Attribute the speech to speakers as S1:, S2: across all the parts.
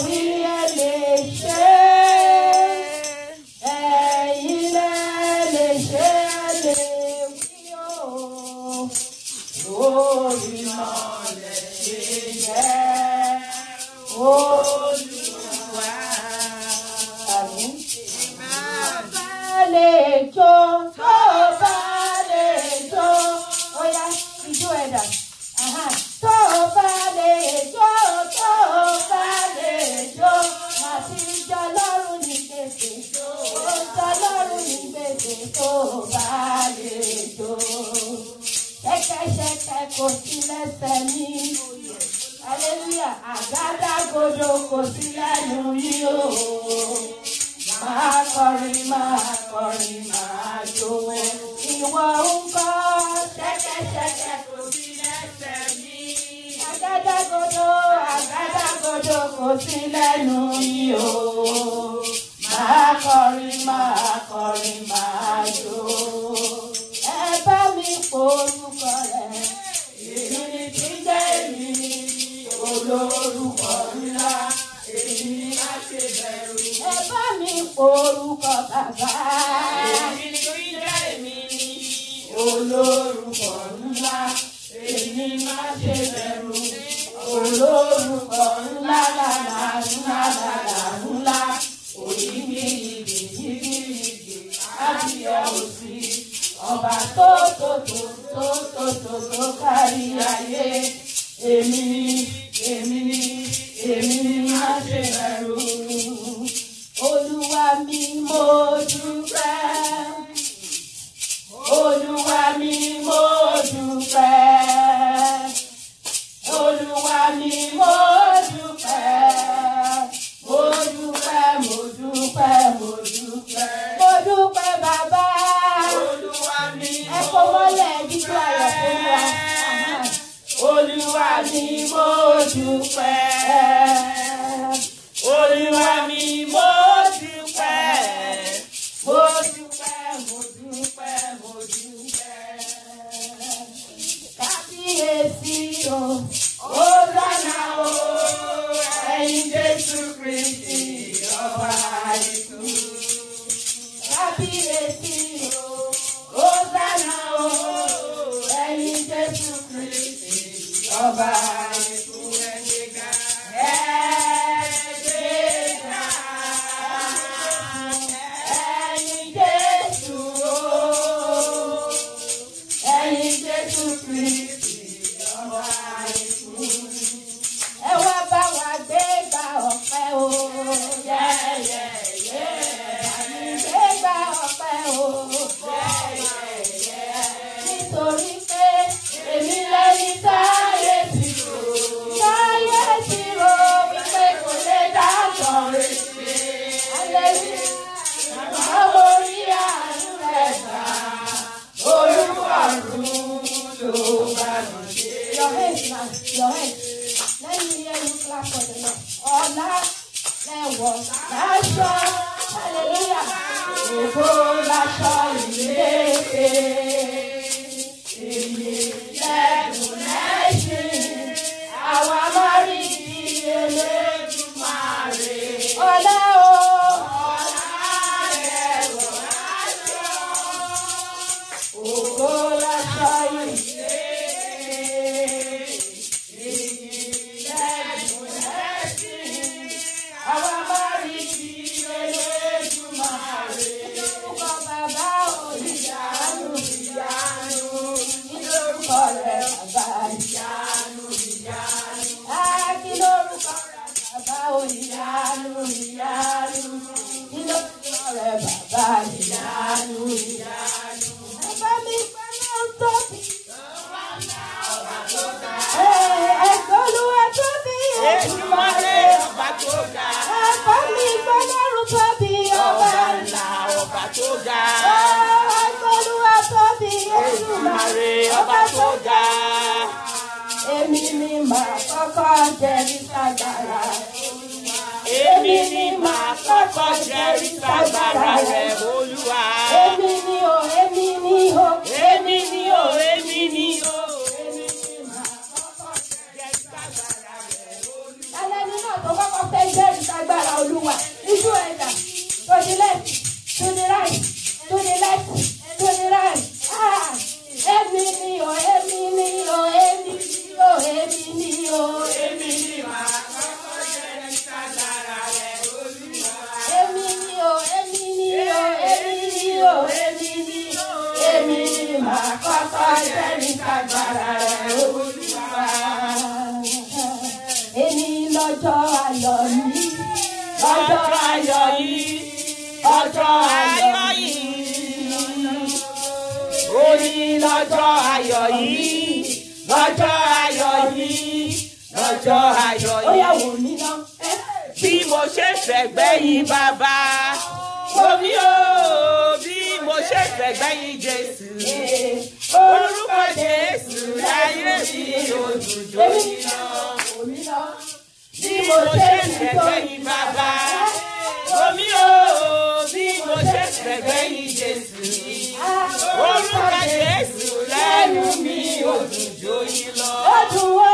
S1: wí ẹ lè ṣe. Ẹ̀yin lẹ lè ṣe ẹ lè wí o. Lórí náà lẹ ṣe jẹ́ Olúwa. Àmín. Lè jó tó bá lè jó. Ó yá ijó ẹ̀dá. Tó bá lè jó tó bá lè jó. Àti ìjọ lọ́rùn ní gbèsè. Ó jọ lọ́rùn ní gbèsè tó bá lè jó. Ṣẹ̀kẹ̀ṣẹ̀kẹ̀ kò sí lẹ́sẹ̀ mi. Hallelujah. Àgádágodo kò sí lẹ́nu yìí o. Máa kọrin, máa jó. Ìwọ ń kọ́ ṣẹ̀kẹ̀ṣẹ̀kẹ̀ kò sí lẹ́sẹ̀ mi. Àgádágodo kò sí lẹ́nu yìí o. Máa kọrin, máa jó. Ẹ bá mi porúkọ rẹ̀. Èmi ni tí ń jẹ́ èmi ni olórúkọ ńlá. Èmi má ṣe bẹ̀rù. Ẹ bá mi porúkọ bàbá. Èmi ni tí ń jẹ́ èmi ni olórúkọ ńlá. Èmi má ṣe bẹ̀rù. Olórúkọ ńlá ńlá. Òyìnbíyìnbí àbíyá òsì. Ọba tó kárí ayé. Èmi má ṣe bẹ̀rù. Olúwa mi mo dúpẹ́. Olúwa mi mo dúpẹ́. Olúwa mi mo dúpẹ́. Mo dúpẹ́ bàbá. Olúwa mi ẹ kó mọ́lẹ̀ jíjọ ayọ̀ fún wa. Olúwa mi mo dúpẹ́. Olúwa mi mo dúpẹ́. Mo dúpẹ́. Kábíyèsí o, Hòsánà o, ẹ̀yin Jésù Kristi ọba ikú. Kábíyèsí o, Hòsánà o, ẹ̀yin Jésù Kristi ọba ikú. Ẹgbẹ́ga. Ẹ̀yin Jésù o, ẹ̀yin Jésù Kristi ọba ikú. Ẹ wá bá wa gbé gba ọpẹ́ o. Gbégbá ọpẹ́ o. Nítorí pé èmi lẹ́ni táyé ti rò. Táyé ti rò wípé kò lè dájọ́ rẹ̀ ṣe. Àmọ́ mo rí àánú rẹ̀ gbà. Olúwarùn ló bá mi ṣe. Your hands now, your hands. Let me hear you clap for the Lord. Ọlá lẹ́wọ̀ láṣọ. Hallelujah. Ògo láṣọ ìlékè. Èyí lẹ́dùn lẹ́ṣin. Àwa máa rí bí Elédùmarè. Ọlá o. Ọlá lẹ́wọ̀ láṣọ. Ògo láṣọ ìlékè. Èyí lẹ́dùn lẹ́ṣin. Àwa máa rí bí Elédùmarè. Lórúkọ bàbá ìyanu. Lórúkọ rẹ̀ bàbá ìyanu. Kí lórúkọ rẹ̀ bàbá ìyanu. Kí lórúkọ rẹ̀ bàbá ìyanu. Bàbá mi pẹ́ náà tóbi. Ẹ̀gbọ́n Olúwa tóbi. Èdùmàrè ọba tó ga. Bàbá mi pẹ́ lọ́rùn tóbi. Ọba ńlá ọba tó ga. Ẹ̀gbọ́n Olúwa tóbi. Èdùmàrè ọba tó ga. Èmi ni màá kọ́kọ́ jẹ́rìí ságbára. Èmi ni màá kọ́kọ́ jẹ́rìí ságbára rẹ̀ Olúwa. Èmi ni o. Èmi ni màá kọ́kọ́ jẹ́rìí ságbára rẹ̀ Olúwa. Ẹlẹ́ni náà tó kọ́kọ́ fẹ́ jẹ́rìí. ayọ̀ yìí, ọjọ́ ayọ̀ yìí, ọjọ́ ayọ̀ yìí. Òní lọ́jọ́ ayọ̀ yìí, lọ́jọ́ ayọ̀ yìí, lọ́jọ́ ayọ̀ yìí. Ó yá wò mí náà. Bí mo ṣe fẹ̀gbẹ́yìn bàbá, omi o, bí mo ṣe fẹ̀gbẹ́yìn Jésù. Orúkọ Jésù láyé mi òjòjò iná. Bí mo ṣe fẹ̀gbẹ́yìn bàbá, omi o, bí mo ṣe fẹ̀gbẹ́yìn Jésù. Orúkọ Jésù lẹ́nu mi òjòjò iná. Òjòjò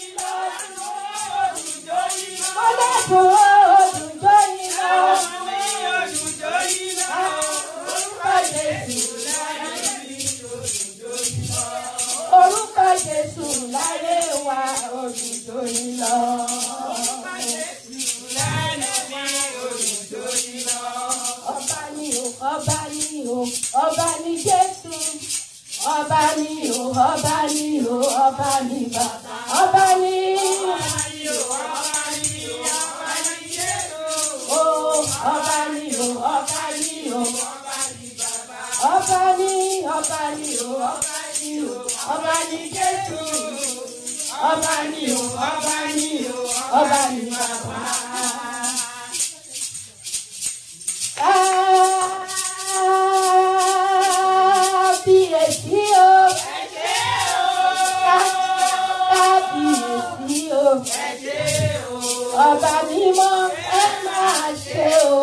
S1: iná, òjòjò iná. Òjòjò iná, òjòjò iná. Orúkọ Jésù láyé mi òjòjò iná. Orúkọ Jésù láyé wa òjòjò iná. Orúkọ Jésù lẹ́nu mi òjòjò iná. Ọba ni o, ọba ni o, ọba ni Jésù. Ọba ni o, ọba ni o, ọba ni bàbá. Ọba ni o, ọba ni o, ọba ni Jésù. Ọba ni o, ọba ni o, ọba ni bàbá. Ọba ni o, ọba ni o, ọba ni Jésù. Ọba ni o, ọba ni o, ọba ni bàbá. Kábíyèsí o, kábíyèsí o, ọba mímọ́ ẹ máa ṣe o,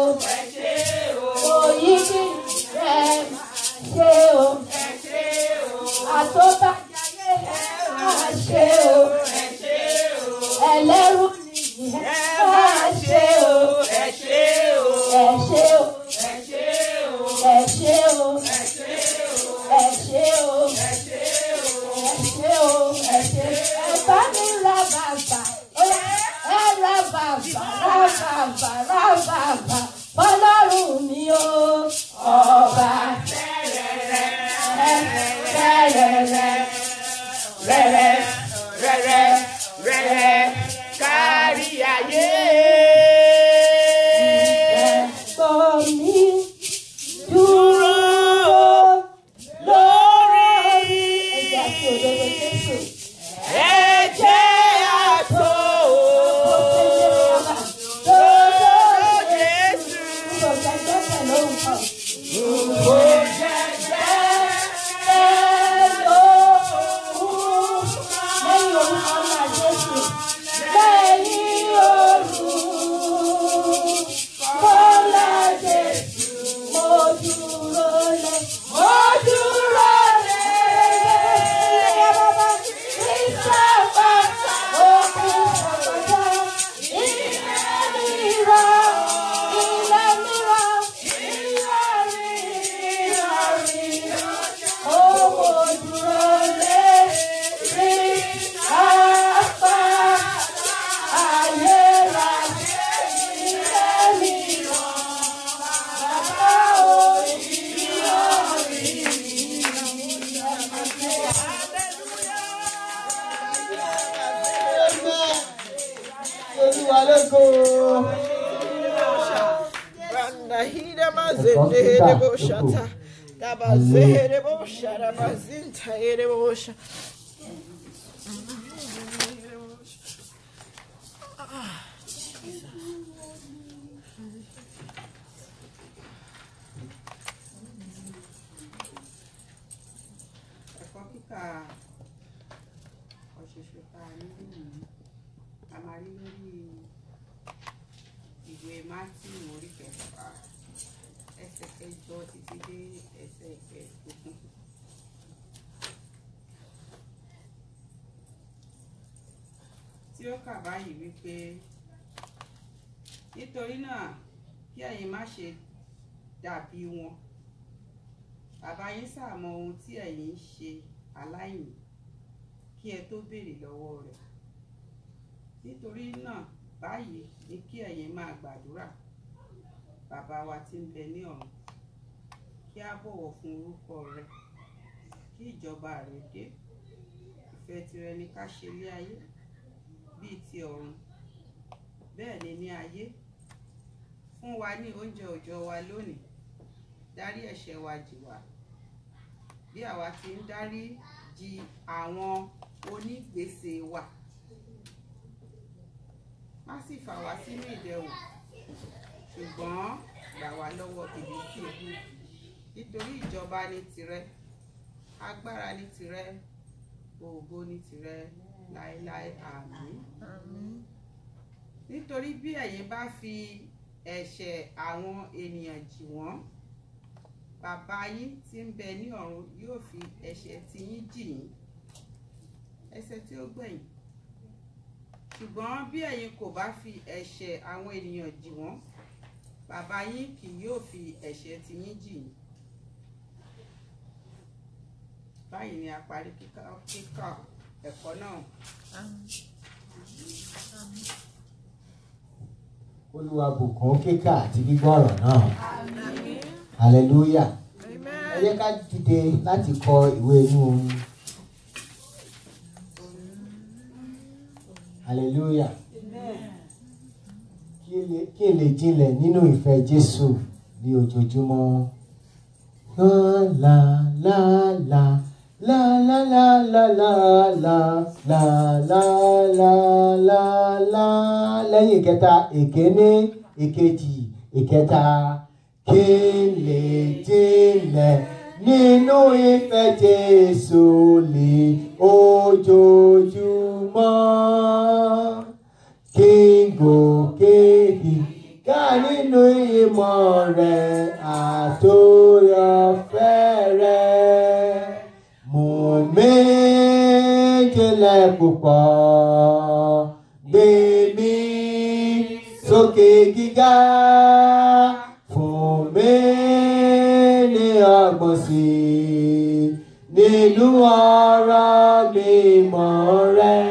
S1: òyìnbí ẹ ṣe o, àtọ́bàjáyé ẹ máa ṣe o, ẹlẹ́rú nìyí ẹ máa ṣe o, ẹ ṣe o, ẹ ṣe o, ẹ ṣe o, ẹ ṣe o, ẹ ṣe o, ẹ ṣe ẹ bá mi ra bàbà, ẹ ra bàbà, ra bàbà, fọlọ́run mi o, ọba rẹ̀rẹ̀ kárí ayé. Ìgbẹ́kọ̀ mi dúró lórí ẹ̀jẹ̀ àti òdodo Jésù. Ẹ̀jẹ̀ àtò òdodo Jésù. Kò jẹ́jẹ́ pẹ̀lú nǹkan. Kò jẹ́jẹ́ pẹ̀lú lẹ́yìn orúkọ ńlá Jésù. Lẹ́yìn orúkọ ńlá Jésù. Mo dúró lé. Mo dúró lé. Ìṣàpá òkú ṣàpàdé. Ilé mìíràn. Ilé mìíràn. Ó mo dúró lé. Ìṣàpá ayérayé. Ilé mìíràn. Bàbá
S2: Olúwa lógo.
S3: Randa hida mazende hele boshata. Gabaze hele boshara mazinta hele bosha.
S4: Ẹ̀kọ́ kíkà ọ̀ṣọ̀ṣọ̀ ta nínú a máa rí lórí ìwé Mátíù orí kẹfà ẹsẹ̀ kẹjọ títí dé ẹsẹ̀ kẹẹ̀dógún. Tí ó kà báyìí wípé nítorí náà kí ẹ̀yin má ṣe dàbí wọn. Bàbá yín ṣàmọ̀ ohun tí ẹ̀yin ń ṣe aláìní kí ẹ tó béèrè lọ́wọ́ rẹ̀. Nítorí náà báyìí ni kí ẹ̀yin máa gbàdúrà. Bàbá wa tí ń bẹ ní ọ̀run, kí a bọ̀wọ̀ fún orúkọ rẹ, kí ìjọba rẹ dé. Ìfẹ́ tìrẹ ni ká ṣe lé ayé bíi ti ọ̀run. bẹ́ẹ̀ ni ní ayé. Fún wa ní oúnjẹ òòjọ́ wa lónìí. Dárí ẹ̀ṣẹ̀ wa jì wá, bí àwa ti ń dárí jì àwọn onígbèsè wa. Má sì fà wá sínú ìdẹwò, ṣùgbọ́n gbà wá lọ́wọ́ ìbísí. Nítorí ìjọba ni tìrẹ, agbára ni tìrẹ, ògo ni tìrẹ láéláé. Àmín. Nítorí bí ẹ̀yin bá fi ẹ̀ṣẹ̀ àwọn ènìyàn jì wọ́n, bàbá yín tí ń bẹ ní ọ̀run yóò fi ẹ̀ṣẹ̀ tí yín jì yín. Ẹsẹ̀ tí ó gbẹ̀yìn. Ṣùgbọ́n bí ẹ̀yin kò bá fi ẹ̀ṣẹ̀ àwọn ènìyàn jì wọ́n, bàbá yín kì yóò fi ẹ̀ṣẹ̀ tí yín jì yín. Báyìí ni a parí kíkà ẹ̀kọ́ náà.
S2: Olúwa bùkún kíkà àti gbígbọ́ ọ̀rọ̀ náà. Hallelujah. Ẹ jẹ́ ká dìde láti kọ ìwé inú orin. Hallelujah. Kí n lè jinlẹ̀ nínú ìfẹ́ Jésù ní ojoojúmọ́. La la la la la la la la la la la la la la. Lẹ́yìn ìkẹta, ìkíní, ìkejì, ìkẹta. Kí n lè jinlẹ̀ nínú ìfẹ́ Jésù ní ojoojúmọ́. Kí n gòkè ká nínú ìmọ̀ rẹ̀ àtòyọ̀fẹ́ rẹ̀. Mú mi jinlẹ̀ púpọ̀, gbé mi sókè gíga, fún mi ní ọgbọ́n sí nínú ọ̀rọ̀ mímọ́ rẹ̀.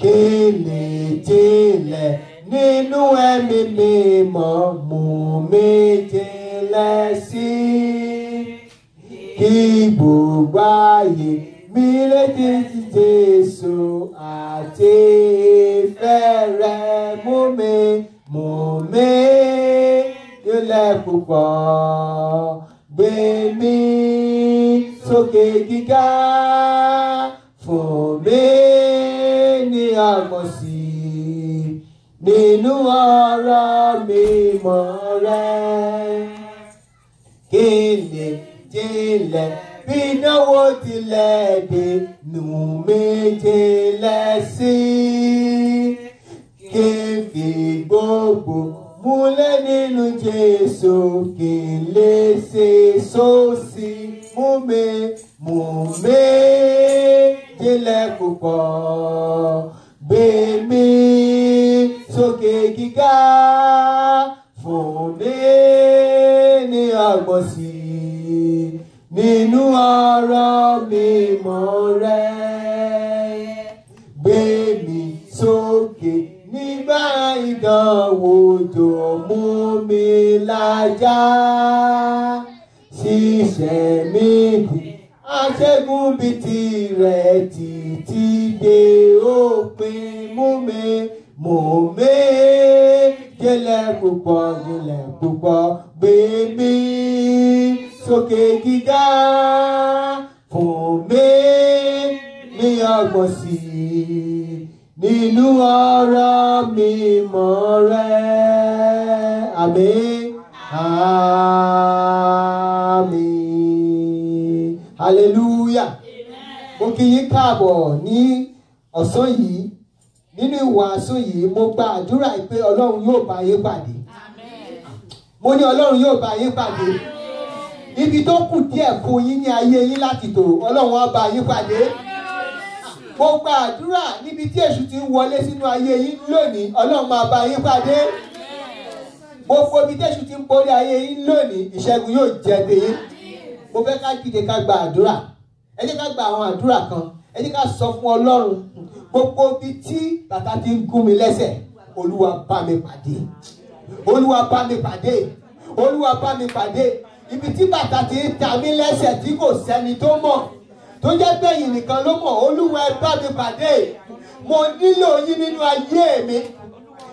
S2: Kí n lè jinlẹ̀ nínú ẹ̀mí mímọ́, mú mi jinlẹ̀ sí kí gbogbo ayé mi létí ti Jésù àti ìfẹ́ rẹ̀. Mú mi jinlẹ̀ púpọ̀, gbé mi sókè gíga, fún mi ní ọgbọ́n sí nínú ọ̀rọ̀ mímọ́ rẹ̀. Kí n lè jinlẹ̀ bí náwó tilẹ̀ dé, mú mi jinlẹ̀ sí kí n fi gbogbo múlẹ̀ nínú Jésù, kí n lè ṣe sósì. Mú mi jinlẹ̀ púpọ̀, gbé mi sókè gíga, fún mi ní ọgbọ́n sí nínú ọ̀rọ̀ mímọ́ rẹ̀. Gbé mi sókè nígbà ìdánwò tó mú mi lájà. Ṣiṣẹ́ mi kù aṣẹ́gun bí tirẹ̀ títí dé òpin. Mú mi jinlẹ̀ púpọ̀, gbé mi sókè gíga, fún mi ní ọgbọ́n sí nínú ọ̀rọ̀ mímọ́ rẹ̀. Àmín. Àmín. Hallelujah. Mo kí yín káàbọ̀ ní ọ̀sán yìí. Nínú ìwàásù yìí, mo gba àdúrà pé Ọlọ́run yóò bá yín pàdé. Mo ní Ọlọ́run yóò bá yín pàdé. Ibi tó kù díẹ̀ fún yín ní ayé yín láti tòrò, Ọlọ́run á bá yín pàdé. Mo gba àdúrà níbi tí èṣù ti ń wọlé sínú ayé yín lónìí, Ọlọ́run máa bá yín pàdé. Gbogbo ibi tí èṣù ti ń borí ayé yín lónìí, ìṣẹ́gun yóò jẹ́ tiyín. Mo fẹ́ ká dìde ká gba àdúrà. Ẹ jẹ́ ká gba àwọn àdúrà kan. Ẹ jẹ́ ká sọ fún Ọlọ́run, gbogbo ibi tí bàtà ti ń gún mi lẹ́sẹ̀, Olúwa bá mi pàdé. Olúwa bá mi pàdé. Olúwa bá mi pàdé. Ibi tí bàtà ti ń ta mí lẹ́sẹ̀ tí kò sẹ́ni tó mọ̀, tó jẹ́ gbẹ̀yìn nìkan ló mọ̀, Olúwa ẹ bá mi pàdé. mo nílò yín nínú ayé mi.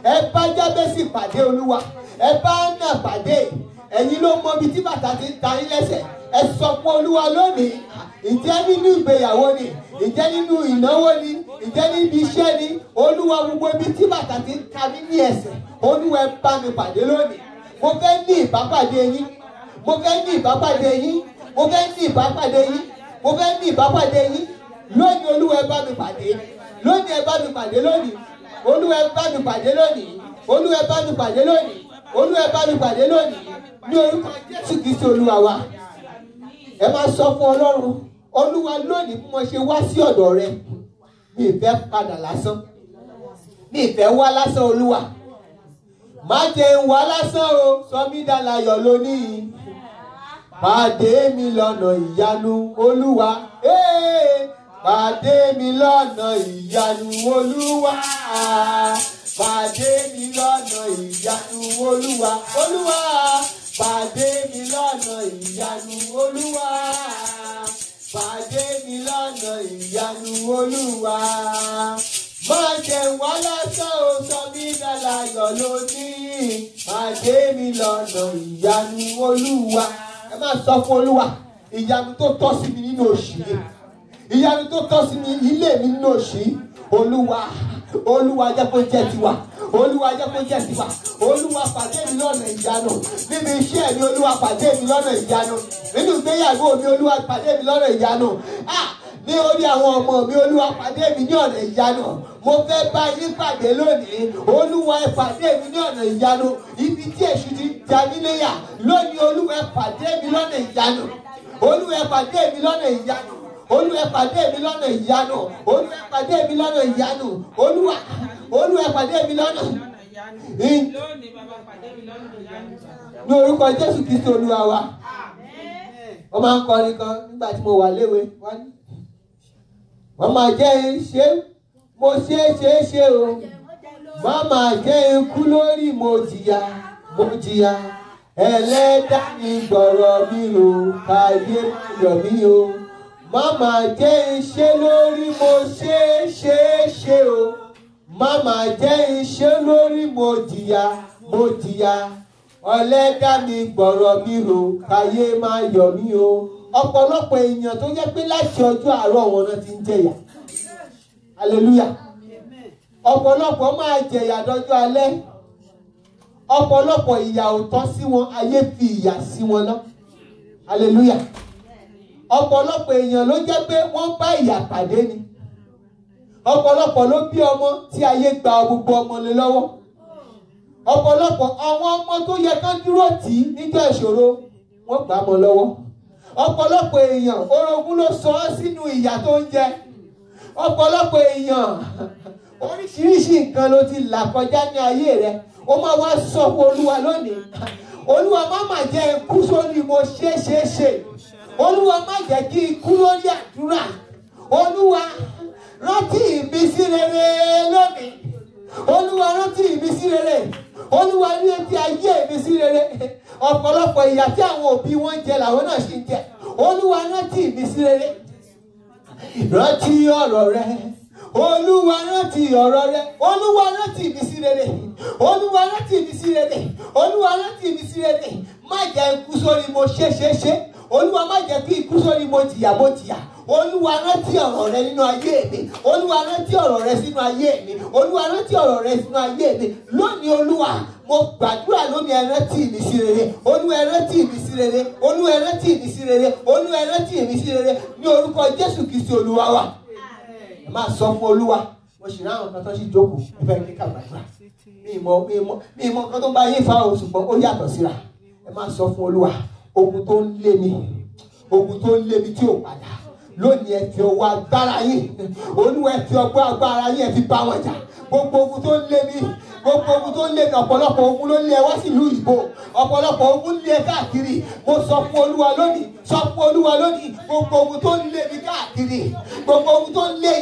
S2: Ẹ bá Jábésì pàdé Olúwa, ẹ bá Áńnà pàdé. Ẹ̀yin ló mọ ibi tí bàtà ti ń ta yín lẹ́sẹ̀. Ẹ sọ fún Olúwa lónìí, ìjẹ́ nínú ìgbéyàwó ni, ìjẹ́ nínú ìnáwó ni, ìjẹ́ níbi iṣẹ́ ni, Olúwa gbogbo ibi tí bàtà ti ń ta mí ní ẹsẹ̀, Olúwa ẹ bá mi pàdé lónìí. Mo fẹ́ ní ìbápàdé yín, mo fẹ́ ní ìbápàdé yín, mo fẹ́ ní ìbápàdé yín, mo fẹ́ ní ìbápàdé yín. Lónìí Olúwa ẹ bá mi pàdé, lónìí ẹ bá mi pàdé lónìí, Olúwa ẹ bá mi pàdé lónìí, Olúwa ẹ bá mi pàdé lónìí, Olúwa ẹ bá mi pàdé lónìí. Ní orúkọ Jésù Kristi Olúwa wa. Ẹ máa sọ fún Ọlọ́run, Olúwa lónìí bí mo ṣe wá sí ọ̀dọ̀ rẹ, mi ì fẹ́ padà lásán, mi ì fẹ́ wá lásán Olúwa. Má jẹ́ n wá lásán o, sọ mí dálayọ̀ lónìí. Pàdé mi lọ́nà ìyanu Olúwa. Pàdé mi lọ́nà ìyanu Olúwa. Pàdé mi lọ́nà ìyanu Olúwa. Olúwa. Pàdé mi lọ́nà ìyanu Olúwa. Pàdé mi lọ́nà ìyanu Olúwa. Má jẹ́ wá lásán o, sọ mí dálayọ̀ lónìí. Pàdé mi lọ́nà ìyanu Olúwa. Ẹ máa sọ fún Olúwa, ìyanu tó tọ́ sí mi nínú oṣù yìí, ìyanu tó tọ́ sí mi ilé mi nínú oṣù yìí, Olúwa, Olúwa jẹ́ kó jẹ́ tiwa, Olúwa jẹ́ kó jẹ́ tiwa. Olúwa pàdé mi lọ́nà ìyanu níbi iṣẹ́ mi, Olúwa pàdé mi lọ́nà ìyanu nínú ìgbéyàwó mi, Olúwa pàdé mi lọ́nà ìyanu ní orí àwọn ọmọ mi, Olúwa pàdé mi ní ọ̀nà ìyanu. Mo fẹ́ bá yín pàdé lónìí, Olúwa ẹ pàdé mi ní ọ̀nà ìyanu. Ibi tí èṣù ti jà mí léyà lónìí, Olúwa ẹ pàdé mi lọ́nà ìyanu. Olúwa ẹ pàdé mi lọ́nà ìyanu. Olúwa ẹ pàdé mi lọ́nà ìyanu. Olúwa ẹ pàdé mi lọ́nà ìyanu. Olúwa ẹ pàdé mi lọ́nà. Ní orúkọ Jésù Kristi Olúwa wa. Wọ́n máa ń kọrin kan nígbà tí mo wà léwe. Wọ́n máa jẹ́ ṣe mo ṣe o. Wọ́n máa jẹ́ ikú lórí mo jìyà. Ẹlẹ́dà mi gbọ̀rọ̀ mi o, káyé yọ̀ mí o. Wọ́n máa jẹ́ iṣẹ́ lórí mo ṣe o. Wọ́n máa jẹ́ iṣẹ́ lórí mo jìyà. Ẹlẹ́dà mi gbọ̀rọ̀ mi o, káyé máa yọ̀ mí o. Ọ̀pọ̀lọpọ̀ èèyàn tó jẹ́ pé láti ọjọ́ àárọ̀ wọn náà ti ń jẹ̀yà. Hallelujah. Ọ̀pọ̀lọpọ̀ máa jẹ̀yà dọjọ́ alẹ́. Ọ̀pọ̀lọpọ̀ ìyà ò tọ́ sí wọn, ayé fi ìyà sí wọn lọ. Hallelujah. Ọ̀pọ̀lọpọ̀ èèyàn ló jẹ́ pé wọ́n bá ìyà pàdé ni. Ọ̀pọ̀lọpọ̀ ló bí ọmọ tí ayé gba gbogbo ọmọ lé lọ́wọ́. Ọ̀pọ̀lọpọ̀ àwọn ọmọ tó yẹ kán dúró tì í níjọ́ ìṣòro wọ́n gbà mọ́ lọ́wọ́. Ọ̀pọ̀lọpọ̀ èèyàn orogún ló sọ ọ́ sínú ìyà tó ń jẹ. Ọ̀pọ̀lọpọ̀ èèyàn oríṣiríṣi nǹkan ló ti là kọjá ní ayé rẹ̀. Ó máa wá sọ fún Olúwa lónìí, Olúwa má mà jẹ́ ikú sórí mo ṣe. Olúwa má jẹ́ kí ikú lórí àdúrà. Olúwa rántí ìmísí rere lónìí. Olúwa rántí ìmísí rere. Olúwa rántí ayé ìmísí rere. Ọ̀pọ̀lọpọ̀ ìyà tí àwọn òbí wọn jẹ làwọn náà ṣì ń jẹ. Olúwa rántí ìmísí rere. Rántí ọ̀rọ̀ rẹ. Olúwa rántí ọ̀rọ̀ rẹ. Olúwa rántí ìmísí rere. Olúwa rántí ìmísí rere. Olúwa rántí ìmísí rere. Má jẹ́ ikú sórí mo ṣe. Olúwa má jẹ́ kí ikú sórí mo jìyà. Olúwa rántí ọ̀rọ̀ rẹ nínú ayé mi. Olúwa rántí ọ̀rọ̀ rẹ sínú ayé mi. Olúwa rántí ọ̀rọ̀ rẹ sínú ayé mi. Lónìí Olúwa mo gbàdúrà lónìí ẹ rántí ìmísí rere. Olúwa ẹ rántí ìmísí rere. Olúwa ẹ rántí ìmísí rere. Olúwa ẹ rántí ìmísí rere. Ní orúkọ Jésù Kristi Olúwa wa. Ẹ máa sọ fún Olúwa. Mo sì ráhùn kan tó sì jókòó. Ẹ fẹ́ kí ká gbàdúrà. Mi mọ nǹkan tó bá yé fa o, ṣùgbọ́n ó yàtọ̀ síra. Ẹ máa sọ fún Olúwa. Ogun tó ń lé mi tí ò padà. Lónìí ẹ fi ọwọ́ agbára yín. Olúwa ẹ fi ọgbọ́n agbára yín ẹ fi bá wọn jà. Gbogbo ogun tó ń lé mi. Ọ̀pọ̀lọpọ̀ ogun ló lé ẹ wá sílùú ìbò. Ọ̀pọ̀lọpọ̀ ogun lé ẹ káàkiri. Mo sọ fún Olúwa lónìí. Gbogbo ogun tó ń lé mi káàkiri. Gbogbo ogun tó ń lé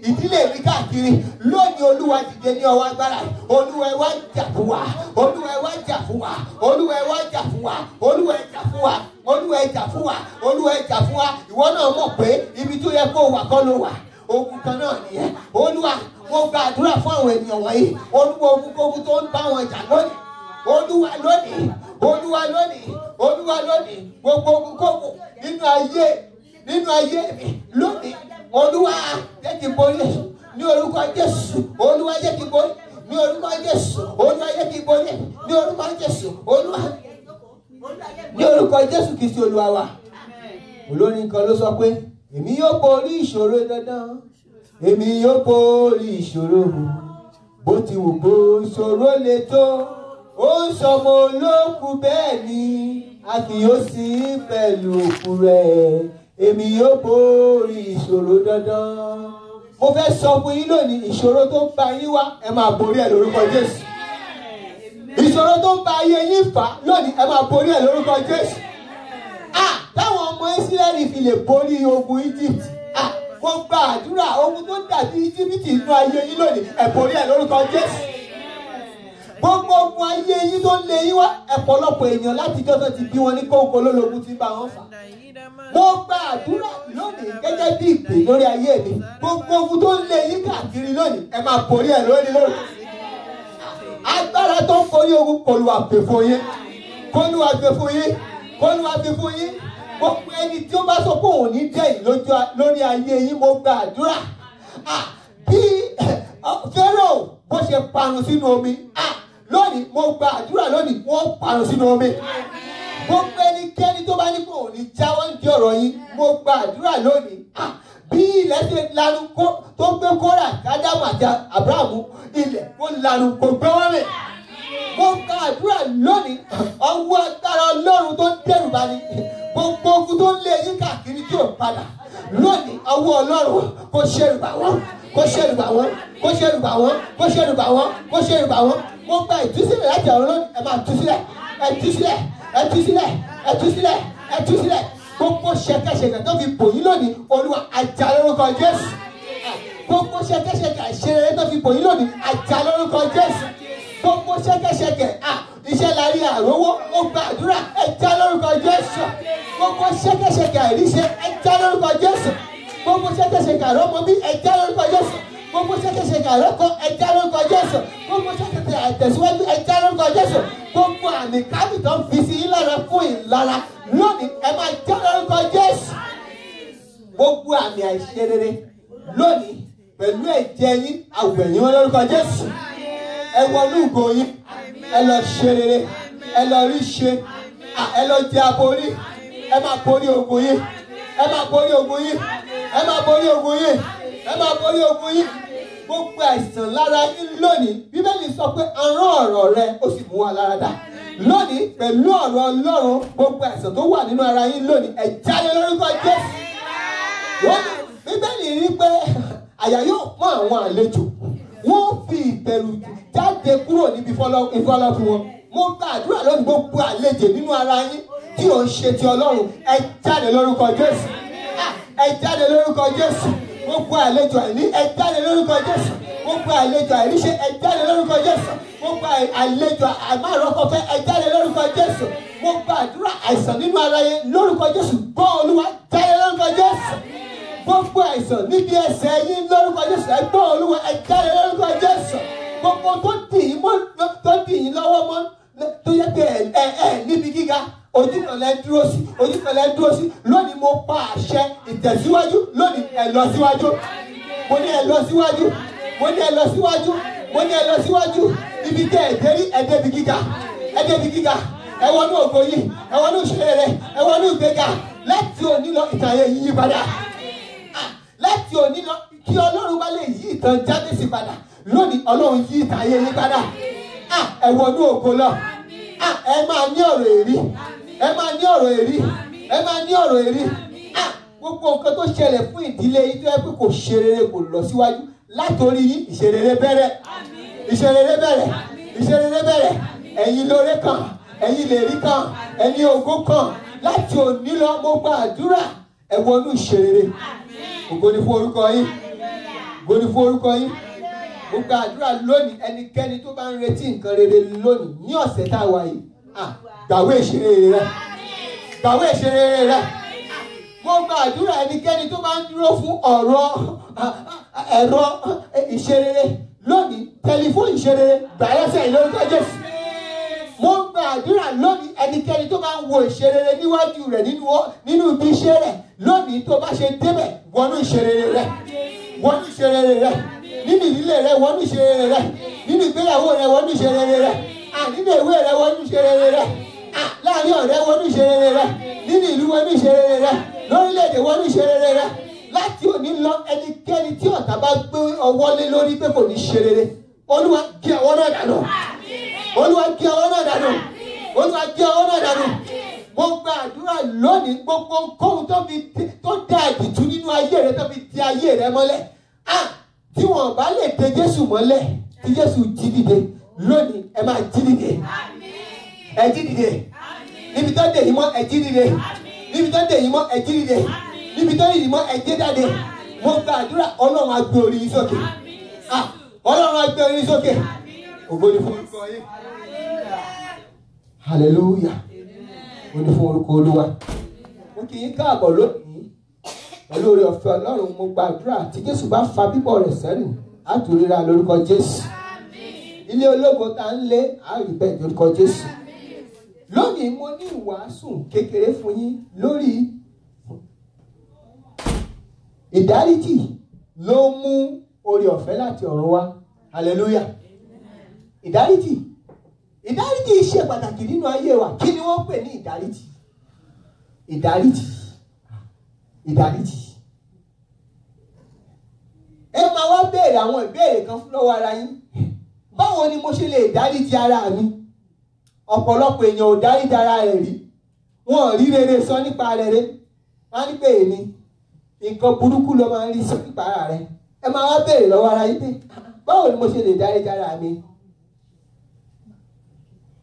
S2: ìdílé mi káàkiri. Lónìí Olúwa dìde ní ọwọ́ agbára. Olúwa ẹ wá jà fún wa. Olúwa ẹ wá jà fún wa. Olúwa ẹ wá jà fún wa. Olúwa ẹ jà fún wa. Olúwa ẹ jà fún wa. Olúwa ẹ jà fún wa. Ìwọ náà mọ̀ pé ibi tó yẹ kó wà kọ́ ló wà. ogun kan náà nìyẹn. Olúwa mo gbàdúrà fún àwọn ènìyàn wọ̀nyí. Olúwa ogun tó ń bá wọn jà lónìí. Olúwa lónìí. Olúwa lónìí. Olúwa lónìí. Gbogbo ogun nínú ayé mi lónìí. Olúwa jẹ́ kí n borí ní orúkọ Jésù. Olúwa jẹ́ kí n borí ní orúkọ Jésù. Olúwa jẹ́ kí n borí ní orúkọ Jésù. Olúwa ní orúkọ Jésù Kristi Olúwa wa. Olórin kan ló sọ pé èmi yóò borí ìṣòro dandan. Èmi yóò borí ìṣòro bó ti wù kó ìṣòro le tó. Ó ń sọmọ olókùn bẹ́ẹ̀ ni a kì yóò sí pẹ̀lú òkú rẹ̀. Èmi yóò borí ìṣòro dandan. Mo fẹ́ sọ fún yín lónìí, ìṣòro tó ń bá yín wá ẹ máa borí ẹ̀ lórúkọ Jésù. Ìṣòro tó ń bá ayé yín fà lónìí ẹ máa borí ẹ̀ lórúkọ Jésù. Táwọn ọmọ Ísírẹ́lì fi lè borí ogun Egypt. Mo gba àdúrà ogun tó dàbí Íjíbítì inú ayé yín lónìí ẹ borí ẹ̀ lórúkọ Jésù. Gbogbo ogun ayé yín tó ń lé yín wá ọ̀pọ̀lọpọ̀ èèyàn láti jọ́sọ̀ ti bí wọn ní kóńkó lólógun tí bá wọn fà. Mo gba àdúrà lónìí gẹ́gẹ́ bí ìpè lórí ayé mi. Gbogbo ogun tó ń lé yín káàkiri lónìí ẹ máa borí ẹ̀ lónìí. Agbára tó ń borí ogun k'Olúwa fi fún yín. K'Olúwa fi fún yín. K'Olúwa fi fún yín. Gbogbo ẹni tí ó bá sọ pé òun ní dẹ̀yìn lórí ayé yín mo gba àdúrà. Bí Fáráò bó ṣe parun sínú omi. Lónìí mo gba àdúrà lónìí wọ́n parun sínú omi. Gbogbo ẹnikẹ́ni tó bá ní kó òní jáwọ́ ní ọ̀rọ̀ yín mo gba àdúrà lónìí. Bí ilẹ̀ ṣe lanu tó gbé Kórà, Ádámù àti Ábúráhámù ilẹ̀ kó lanu kó gbé wọ́n rìn. Mo gba àdúrà lónìí ọwọ́ agbára Ọlọ́run tó ń dẹ́rù bá ní. Gbogbo ogun tó ń lé yín káàkiri tí ò padà. Lónìí ọwọ́ Ọlọ́run kó ṣẹ́rù bà wọ́n. Kó ṣẹ́rù bà wọ́n. Kó ṣẹ́rù bà wọ́n. Kó ṣẹ́rù bà wọ́n. Kó ṣẹ́rù bà wọ́n. Mo gba ìtúsílẹ̀ láti ọ̀run lónìí ẹ máa tú sílẹ̀. Ẹ tú sílẹ̀. Ẹ tú sílẹ̀. Ẹ tú sílẹ̀. Ẹ tú sílẹ̀. Gbogbo ṣẹ̀kẹ̀ṣẹ̀kẹ̀ tó fi bò yín lónìí Olúwa ajá lórúkọ Jésù. Gbogbo ṣẹ̀kẹ̀ṣẹ̀kẹ̀ àṣeyọrí tó fi bò yín lónìí ajá lórúkọ Jésù. Gbogbo ṣẹ̀kẹ̀ṣẹ̀kẹ̀ iṣẹ́ la rí àrówó ó gba àdúrà ẹja lórúkọ Jésù. Gbogbo ṣẹ̀kẹ̀ṣẹ̀kẹ̀ àìríṣe ẹja lórúkọ Jésù. Gbogbo ṣẹ̀kẹ̀ṣẹ̀kẹ̀ àrọ́mọbí ẹja lórúkọ Jésù. Gbogbo ṣẹ̀kẹ̀ṣẹ̀kẹ̀ àrọ́kọ ẹja lórúkọ Jésù. Gbogbo ṣẹ̀kẹ̀ṣẹ̀kẹ̀ àìtẹ̀síwájú ẹja lórúkọ Jésù. Gbogbo àmì kábì tó ń fi sí yín lára fún ìlara lónìí ẹ máa já lórúkọ Jésù. Gbogbo àmì àìṣedédé lónìí pẹ̀lú ẹ̀jẹ̀ yín àwẹ̀yìn wọn lórúkọ Jésù. Ẹ wọnú ìgò yín ẹ lọ ṣe rere ẹ lọ rí ṣe ẹ lọ jẹ aborí ẹ máa borí ogun yín ẹ máa borí ogun yín ẹ máa borí ogun yín ẹ máa borí ogun yín. Gbogbo àìsàn lára yín lónìí Bíbélì sọ pé a rán ọ̀rọ̀ rẹ̀ ó sì mú wa lára dá. Lónìí pẹ̀lú ọ̀rọ̀ Ọlọ́run gbogbo àìsàn tó wà nínú ara yín lónìí ẹ jáde lórúkọ Jésù. Bíbélì rí pé àyà yóò pọ́n àwọn àlejò wọ́n fi ìbẹ̀rù jáde kúrò níbi ìfọlọ́fún wọn. Mo gba àdúrà lónìí gbogbo àlejò nínú ara yín tí ò ń ṣe ti Ọlọ́run ẹ jáde lórúkọ Jésù. Ẹ jáde lórúkọ Jésù. Gbogbo àlejò àìní ẹ jáde lórúkọ Jésù. Gbogbo àlejò àìríṣẹ́ ẹ jáde lórúkọ Jésù. Gbogbo àlejò àmárọ̀kọ̀fẹ́ ẹ jáde lórúkọ Jésù. Mo gba àdúrà àìsàn nínú ara yín lórúkọ Jésù. Gbọ́ Olúwa jáde lórúkọ Jésù. Gbogbo àìsàn níbi ẹsẹ̀ yín lórúkọ Jésù ẹ gbọ́ Olúwa ẹ jáde lórúkọ Jésù. Gbogbo tó dì yín lọ́wọ́ mọ́ tó yẹ pé ẹ níbi gíga ojú kan lẹ́ dúró sí ojú kan lẹ́ dúró sí lónìí mo pa àṣẹ ìtẹ̀síwájú lónìí ẹ lọ síwájú. Mo ní ẹ lọ síwájú. Mo ní ẹ lọ síwájú. Mo ní ẹ lọ síwájú. Ibi tẹ́ ẹ dérí ẹ débi gíga ẹ débi gíga ẹ wọnú ògo yìí ẹ wọnú ìṣẹ̀lẹ̀ rẹ ẹ wọnú ìgbéga láti òní lọ ìtàn ayé yíyí padà. Láti òní lọ kí Ọlọ́run bá lè yí ìtàn Jábésì padà lónìí Ọlọ́run yí ìtàn ayé yín padà. Ẹ wọnú ògo lọ. Ẹ máa ní ọ̀rọ̀ èrí. Ẹ máa ní ọ̀rọ̀ èrí. Ẹ máa ní ọ̀rọ̀ èrí. Gbogbo nǹkan tó ṣẹlẹ̀ fún ìdílé yín tó yẹ pé kò ṣe rere kò lọ síwájú látòrí yín ìṣerere bẹ̀rẹ̀. Ìṣerere bẹ̀rẹ̀. Ìṣerere bẹ̀rẹ̀. Ẹ̀yin lóore kan. Ẹ̀yin lèrí kan. Ẹ̀yin ògo kan. Láti òní lọ mo gba àdúrà ẹ wọnú ìṣerere. Ògo ni fún orúkọ yín. Ògo ni fún orúkọ yín. Mo gba àdúrà lónìí ẹnikẹ́ni tó bá ń retí nǹkan rere lónìí ní ọ̀sẹ̀ tá a wà yìí. Gbàwé ìṣerere rẹ. Gbàwé ìṣerere rẹ. mo gba àdúrà ẹnikẹ́ni tó máa ń dúró fún ọ̀rọ̀ ẹ̀rọ ìṣerere lónìí tẹlifóònù ìṣerere gbàyẹ́sẹ̀ lórúkọ Jésù. Mo gba àdúrà lónìí ẹnikẹ́ni tó máa ń wo ìṣerere níwájú rẹ̀ nínú ibi iṣẹ́ rẹ̀ lónìí tó bá ṣe débẹ̀ wọnú ìṣerere rẹ̀ wọnú ìṣerere rẹ̀ nínú ìdílé rẹ̀ wọnú ìṣerere rẹ̀ nínú ìgbéyàwó rẹ̀ wọnú ìṣerere rẹ̀ nínú ìwé rẹ̀ wọnú ìṣerere rẹ̀ láàrin ọ̀rẹ́ wọnú ìṣerere rẹ̀ nínú ìlú wọnú ìṣerere rẹ̀ lórílẹ̀-èdè wọnú ìṣerere rẹ̀. Láti òní lọ ẹnikẹ́ni tí ọ̀tá bá gbé ọwọ́ lé lórí pé kò ní ṣe rere Olúwa gé ọwọ́ náà dànù. Olúwa gé ọwọ́ náà dànù. Olúwa gé ọwọ́ náà dànù. Mo gba àdúrà lónìí gbogbo kóhun tó dá àdìtú nínú ayé rẹ tó fi di ayé rẹ mọ́lẹ̀. Tí wọ́n bá lè de Jésù mọ́lẹ̀ tí Jésù jí dìde lónìí ẹ máa jí dìde. Ẹ jí dìde. Níbi tó dé yìí mọ́ ẹ jí dìde. Níbi tó dé yìí mọ́ ẹ jí dìde. Níbi tó yìí mọ́ ẹ jí jáde. Mo gba àdúrà Ọlọ́run á gbé orí yín sókè. Ọlọ́run á gbé orí yín sókè. Ògo ni fún orúkọ yín. Hallelujah. Ògo ni fún orúkọ Olúwa. Mo kì í káàbọ̀ lónìí pẹ̀lú oore ọ̀fẹ́ Ọlọ́run. Mo gba àdúrà tí Jésù bá fa bíbọ̀ rẹ̀ sẹ́yìn á tún ríra lórúkọ Jésù. Ilé ológo tá ń lé á rí bẹ́ẹ̀ lórúkọ Jésù. Lónìí mo ní ìwàásù kékeré fún yín lórí ìdáríjì ló mú oore ọ̀fẹ́ láti ọ̀run wá. Hallelujah. Ìdáríjì ṣe pàtàkì nínú ayé wa. Kí ni wọ́n pè ní ìdáríjì? Ìdáríjì. Ẹ máa wá béèrè àwọn ìbéèrè kan lọ́wọ́ ara yín. Báwo ni mo ṣe lè dáríjì ara mi? Ọ̀pọ̀lọpọ̀ èèyàn ò dáríjì ara rẹ̀ rí. Wọn ò rí rere sọ nípa rere. Wọ́n á ní pé èmi nǹkan burúkú ló máa ń rí sọ nípa ara rẹ̀. Ẹ máa wá béèrè lọ́wọ́ ara yín pé báwo ni mo ṣe lè dáríjì ara mi?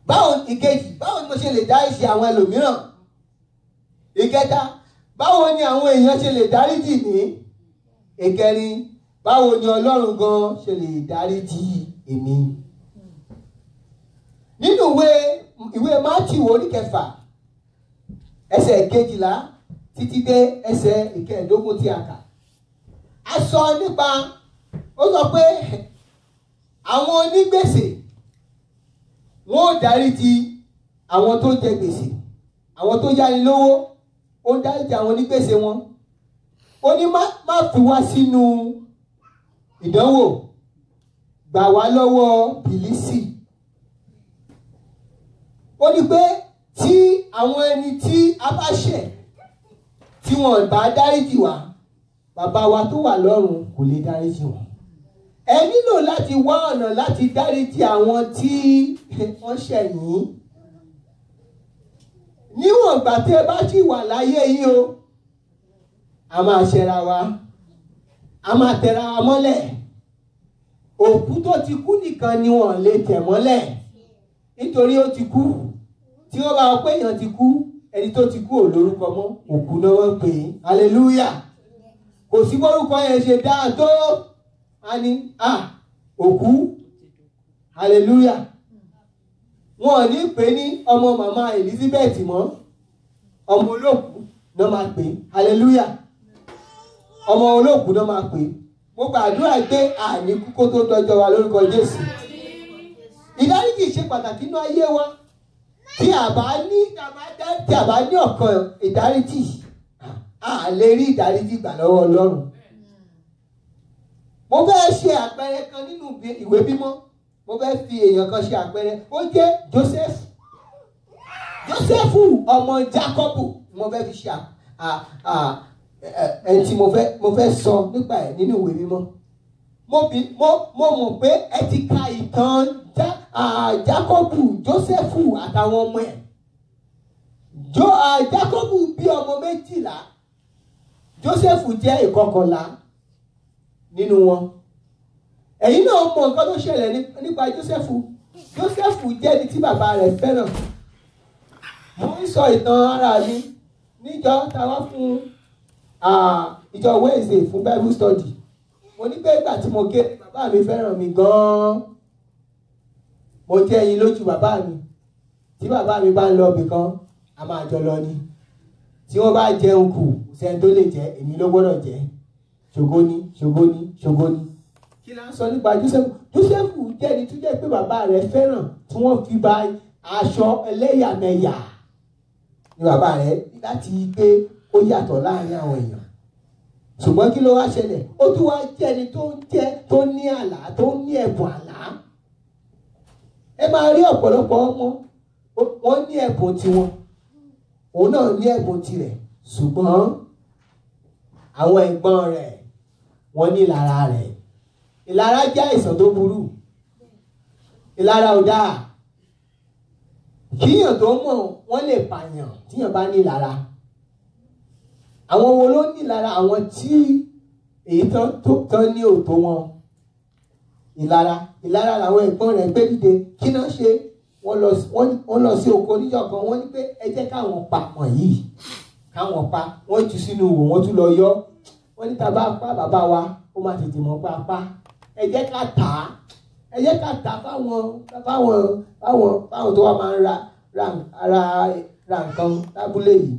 S2: Báwo ni mo ṣe lè dáríjì àwọn ẹlòmíràn? Ìkẹta, báwo ni àwọn èèyàn ṣe lè dáríjì mí? Ìkẹrin, báwo ni Ọlọ́run gan ṣe lè dáríjì èmi? Nínú ìwé Mátíù orí 6 ẹsẹ̀ 12 títí dé ẹsẹ̀ 15 tí a kà. A sọ nípa, ó sọ pé àwọn onígbèsè wọn ò dáríjì àwọn tó jẹ gbèsè, àwọn tó yáni lówó ó dáríjì àwọn onígbèsè wọn. Ó ní má fi wá sínú ìdánwò, gbà wá lọ́wọ́ bìlísì. Ó ní pé tí àwọn ẹni tí a bá ṣẹ̀ tí wọn bá dáríjì wá, bàbá wa tó wà lọ́run kò lè dáríjì wọn. Ẹ nílò láti wá ọ̀nà láti dáríjì àwọn tí wọ́n ṣẹ̀ yín. Níwọ̀n ìgbà tí ẹ bá ṣì wà láyé yìí o, a máa ṣẹra wa, a máa tẹra wa mọ́lẹ̀. Òkú tó ti kú nìkan ni wọ́n lè tẹ̀ mọ́lẹ̀ nítorí ó ti kú. Tí wọ́n bá wọ́n pé èèyàn ti kú, ẹni tó ti kú ò lórúkọ mọ́, òkú náà wọ́n pè é. Hallelujah. Kò sí bórúkọ yẹn ṣe dáa tó a ní òkú. Hallelujah. Wọn ò ní pè ní ọmọ màmá Elizabeth mọ́, ọmọ olóòkú náà máa pè é. Hallelujah. Ọmọ olóòkú náà máa pè é. Mo gbàdúrà pé àní kú kó tó dọjọ́ wa lórúkọ Jésù. Ìdáríjì ṣe pàtàkì nínú ayé wa. Tí a bá ní ọkàn ìdáríjì, a lè rí ìdáríjì gbà lọ́wọ́ Ọlọ́run. Mo fẹ́ ṣe àpẹẹrẹ kan nínú ìwé mímọ́. Mo fẹ́ fi èèyàn kan ṣe àpẹẹrẹ. Ó jẹ́ Jósẹ́fù ọmọ Jákọ́bù. Mo fẹ́ fi ṣe ẹni tí mo fẹ́ sọ nípa ẹ̀ nínú ìwé mímọ́. Mo mọ̀ pé ẹ ti ka ìtàn Jákọ́bù, Jósẹ́fù àtàwọn ọmọ ẹ̀. Jákọ́bù bí ọmọ 12, Jósẹ́fù jẹ́ 11 nínú wọn. Ẹ̀yin náà mọ̀ nǹkan tó ṣẹlẹ̀ nípa Jósẹ́fù. Jósẹ́fù jẹ́ ẹni tí bàbá rẹ̀ fẹ́ràn. Mo ń sọ ìtàn ara mi níjọ́ táwa fún ìjọ Wednesday fún Bible study. Mo ní pé ìgbà tí mo ké bàbá mi fẹ́ràn mi gan-an. Mo jẹ́ ẹyin lójú bàbá mi. Tí bàbá mi bá ń lọ ibì kan, a máa jọ lọ ni. tí wọ́n bá jẹun kù sẹ́ni tó lè jẹ, èmi ló gbọ́dọ̀ jẹ. Ṣògo ni. Kí la ń sọ nípa Jósẹ́fù? Jósẹ́fù jẹ́ ẹni tó jẹ́ pé bàbá rẹ̀ fẹ́ràn tí wọ́n fi ba aṣọ ẹlẹ́yàmẹ̀yà ní bàbá rẹ̀ láti pé ó yàtọ̀ láàrin àwọn èèyàn. Ṣùgbọ́n kí ló wá ṣẹlẹ̀? Ó tún wá jẹ́ ẹni tó ní àlá, tó ní ẹ̀bùn àlá. Ẹ máa rí ọ̀pọ̀lọpọ̀ ọmọ, wọ́n ní ẹ̀bùn tiwọn, òun náà ní ẹ̀bùn tirẹ̀, ṣùgbọ́n àwọn ẹ̀gbọ́n rẹ̀ wọ́n ní ìlara rẹ̀. Ìlara jẹ́ àìsàn tó burú. Ìlara ò dáa. Kíyàn tó mọ̀ wọ́n lè pààyàn tíyàn bá ní ìlara. Àwọn wo ló ní ìlara? Àwọn tí èyí tán ní òtó wọn. Ìlara làwọn ẹ̀gbọ́n rẹ̀ gbé dìde. Kí náà ṣe? Wọ́n lọ sí oko níjọ́ kan, wọ́n ní pé ẹ jẹ́ káwọn pa pọ̀n yìí. Káwọn pa, wọ́n jù sínú wò, wọ́n tún lọ yọ́. Wọ́n ní tá bá pa bàbá wa, ó máa tètè mọ̀ pé apá. Ẹ jẹ́ ká tà á. Ẹ jẹ́ ká tà fáwọn tó wà máa ń ra nǹkan lábúlé yìí.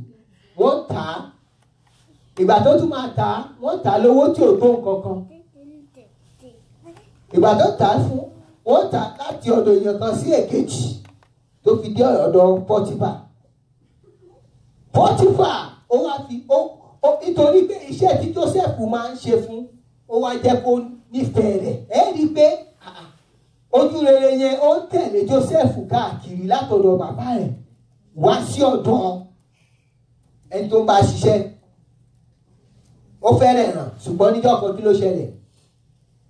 S2: Wọ́n tà á. Ìgbà tó tún máa tà á, wọ́n tà á lówó tí ò tó nǹkan kan. Ìgbà tó tà á fún, wọ́n tà á láti ọ̀dọ̀ èèyàn kan sí èkejì tó fi dé ọ̀dọ̀ Pọ́tífà. Pọ́tífà ó wá fi nítorí pé iṣẹ́ tí Jósẹ́fù máa ń ṣe fún, ó wá jẹ́ kó nífẹ̀ẹ́ rẹ̀. Ẹ rí i pé ojú rere yẹn ó ń tẹ̀lé Jósẹ́fù káàkiri látọ̀dọ̀ bàbá rẹ̀ wá sí ọ̀dọ̀ ẹni tó ń bá ṣiṣẹ́. Ó fẹ́rẹ̀ ràn, ṣùgbọ́n níjọ́ kan kí ló ṣẹlẹ̀?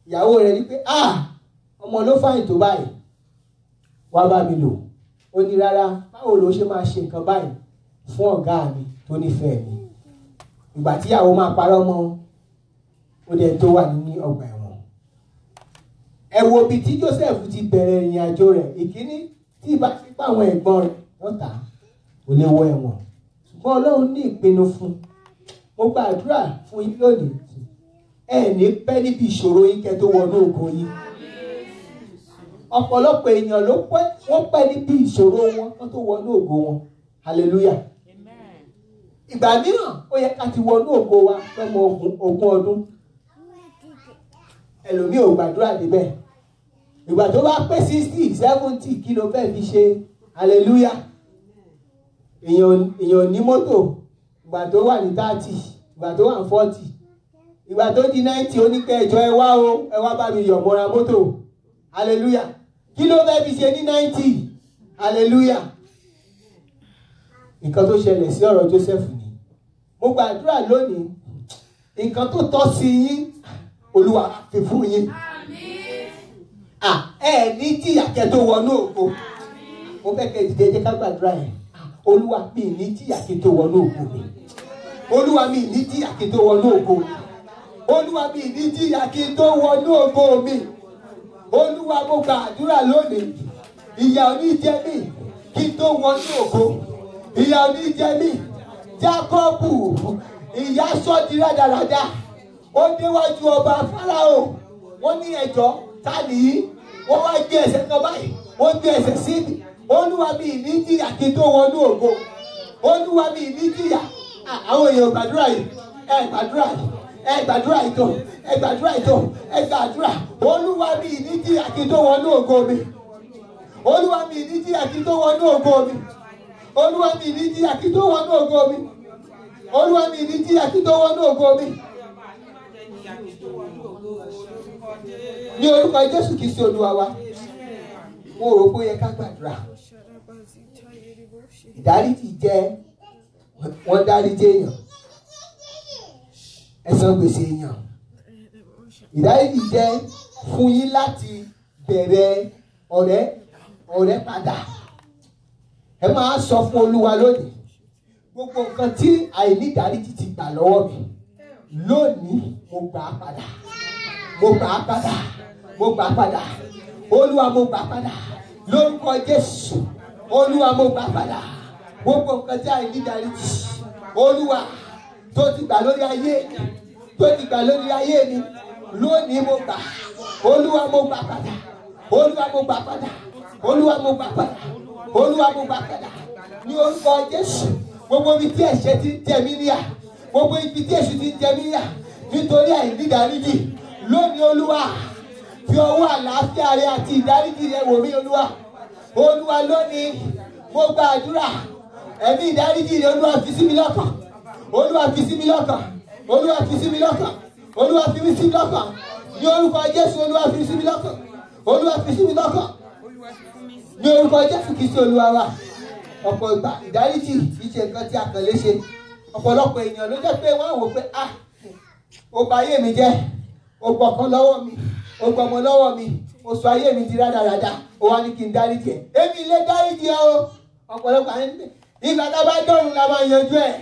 S2: Ìyàwó rẹ̀ ní pé ọmọ ló fàyìn tó báyìí, wá bá mi lò. Ó ní rárá, báwo ló ṣe máa ṣe nǹkan báyìí fún ọ̀gá mi tó nífẹ̀ẹ́ mi? Ìgbà tí ìyàwó máa parọ́ mọ́, ó dẹ̀ tó wà ní ọgbà ẹ̀wọ̀n. Ẹ wo ibi tí Joseph ti bẹ̀rẹ̀ ìrìn àjò rẹ̀. Ìkíní, tí ìbá ti pa àwọn ẹ̀gbọ́n rẹ̀ lọ́tà, kò lè wọ ẹ̀wọ̀n. Ṣùgbọ́n Ọlọ́run ní ìpinnu fún. Mo gbàdúrà fún yín lónìí. Ẹ ní pẹ́ níbi ìṣòro yín kẹ́ tó wọnú ògo yín. Ọ̀pọ̀lọpọ̀ èèyàn wọ́n pẹ́ níbi ìṣòro wọn kó tó wọnú ògo wọn. Hallelujah. Ìgbà mìíràn ó yẹ ká ti wọnú ògo wa lọ́mọ ogún ọdún. Ẹlòmíì ò gbàdúrà débẹ̀. Ìgbà tó bá pé 60, 70 kí ló fẹ́ fi ṣe? Hallelujah. Èèyàn ní mọ́tò ìgbà tó wà ní 30, ìgbà tó wà ní 40, ìgbà tó di 90 ó ní pé ẹjọ́ ẹ wá bá mi yọ̀ mọ́ra mọ́tò. Hallelujah. Kí ló fẹ́ fi ṣe ní 90? Hallelujah. Nǹkan tó ṣẹlẹ̀ sí ọ̀rọ̀ Joseph ni. Mo gbàdúrà lónìí, nǹkan tó tọ́ sí yín, Olúwa fi fún yín. Ẹ ní jìyà kẹ́ tó wọnú ògo. Mo fẹ́ kẹ́ dìde jẹ́ ká gbàdúrà yẹn. Olúwa mi ní jìyà kí tó wọnú ògo mi. Olúwa mi ní jìyà kí tó wọnú ògo mi. Olúwa mi ní jìyà kí tó wọnú ògo mi. Olúwa mo gbàdúrà lónìí, ìyà ò ní jẹ mí kí tó wọnú ògo. Ìyà ò ní jẹ mí. Jákọ́bù, ìyà sọ di rádaràda. Ó déwájú ọba Fáráò. Wọ́n ní ẹjọ́ ta nìyí? Wọ́n wá gbé ẹsẹ̀ kan báyìí. Wọ́n gbé ẹsẹ̀ sí mi. Olúwa mi ní jìyà kí tó wọnú ògo. Olúwa mi ní jìyà. Àwọn èèyàn gbàdúrà yìí. Ẹ gbàdúrà yìí. Ẹ gbàdúrà ìtò. Ẹ gbàdúrà ìtò. Ẹ gbàdúrà. Olúwa mi ní jìyà kí tó wọnú ògo mi. Olúwa mi ní jìyà kí tó wọnú ògo mi. Olúwa mi ní jìyà kí tó wọnú ògo mi. Olúwa mi ní jìyà kí tó wọnú ògo mi. Ní orúkọ Jésù Kristi Olúwa wa. Mo rò pé ó yẹ ká gbàdúrà. Ìdáríjì jẹ́ wọ́n dáríjì èèyàn. Ẹ̀san gbèsè èèyàn. Ìdáríjì jẹ́ fún yín láti bẹ̀rẹ̀ ọ̀rẹ́ padà. Ẹ máa sọ fún Olúwa lónìí, gbogbo nǹkan tí àìní ìdáríjì ti gbà lọ́wọ́ mi lónìí mo gbà á padà. Mo gbà á padà. Mo gbà á padà. Olúwa mo gbà á padà. Lórúkọ Jésù. Olúwa mo gbà á padà. Gbogbo nǹkan tí àìní ìdáríjì, Olúwa tó ti gbà lórí ayé mi, tó ti gbà lórí ayé mi lónìí mo gbà. Olúwa mo gbà á padà. Olúwa mo gbà á padà. Olúwa mo gbà á padà. Olúwa mo gbà á padà. Ní orúkọ Jésù. gbogbo ibi tí ẹ̀ṣẹ̀ ti ń jẹ mí níyà, gbogbo ibi tí èṣù ti ń jẹ mí níyà nítorí àìní ìdáríjì lónìí Olúwa fi ọwọ́ àlàáfíà rẹ àti ìdáríjì rẹ wò mí Olúwa. Olúwa lónìí mo gba àdúrà ẹ̀mí ìdáríjì rẹ Olúwa fi sí mi lọ́kàn, Olúwa fi sí mi lọ́kàn, Olúwa fi sí mi lọ́kàn, Olúwa fi mí sí mi lọ́kàn ní orúkọ Jésù. Olúwa fi sí mi lọ́kàn, Olúwa fi sí mi lọ́kàn ní orúkọ Jésù Kristi Olúwa wa. Ọ̀pọ̀ ìgbà ìdáríjì kì í ṣe nǹkan tí a kàn lè ṣe. Ọ̀pọ̀lọpọ̀ èèyàn ló jẹ́ pé wọ́n wò pé ó bà ayé mi jẹ́, ó gbọ̀kan lọ́wọ́ mi, ó gbọmọ lọ́wọ́ mi, ó sọ ayé mi di rádaràda, ó wá ní kí n dáríjì ẹ̀. Èmi lè dáríjì ẹ o. Ọ̀pọ̀lọpọ̀ àwọn ènìyàn ìgbà tá a bá dọ̀run la máa yanjú ẹ̀.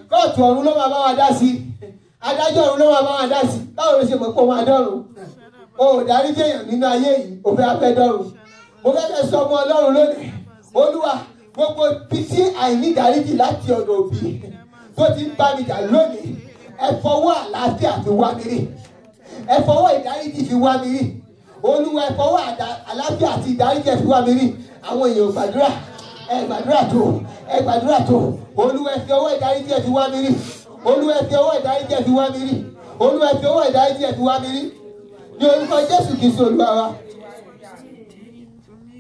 S2: Kóòtù ọ̀run ló máa bá wa dá sí, adájọ́ ọ̀run ló máa bá wa dá sí. Báwo ló ṣe mọ̀ pé ó máa dọ̀run? O ò dáríjì èèyàn nínú ayé yìí, ó fẹ́ afẹ́ dọ̀run. Mo fẹ́ sọ ọmọ Ọlọ́run lónìí, Olúwa gbogbo bí tí àìní ìdáríjì láti ọ̀dọ̀ òbí tó ti ń bá mi jà lónìí, ẹ fọwọ́ àlàáfíà fi wá mi rí, ẹ fọwọ́ ìdáríjì fi wá mi rí. Olúwa ẹ fọwọ́ àlàáfíà àti ìdáríjì fi wá mi rí. Àwọn èèyàn gbàdúrà, ẹ gbàdúrà tó, ẹ gbàdúrà tó. Olúwa ẹ fi ọwọ́ ìdáríjì fi wá mi rí, Olúwa ẹ fi ọwọ́ ìdáríjì fi wá mi rí, Olúwa ẹ fi ọwọ́ ìdáríjì fi wá mi rí ní orúkọ Jésù Kristi Olúwa wa.